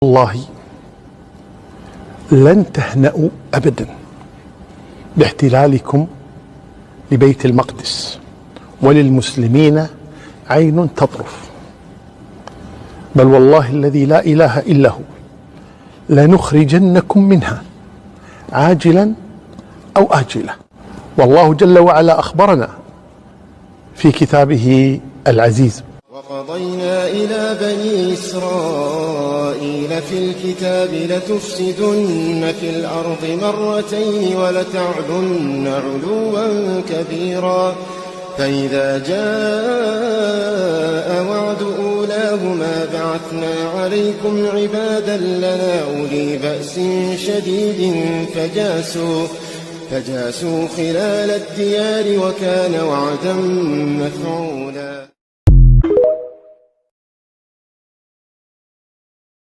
والله لن تهنأوا أبدا باحتلالكم لبيت المقدس، وللمسلمين عين تطرف، بل والله الذي لا إله إلا هو لنخرجنكم منها عاجلا أو آجلا. والله جل وعلا أخبرنا في كتابه العزيز: وقضينا إلى بني إسرائيل في الكتاب لتفسدن في الأرض مرتين ولتعلن علوا كبيرا، فإذا جاء وعد أولاهما بعثنا عليكم عبادا لنا أولي بأس شديد فجاسوا خلال الديار وكان وعدا مفعولا.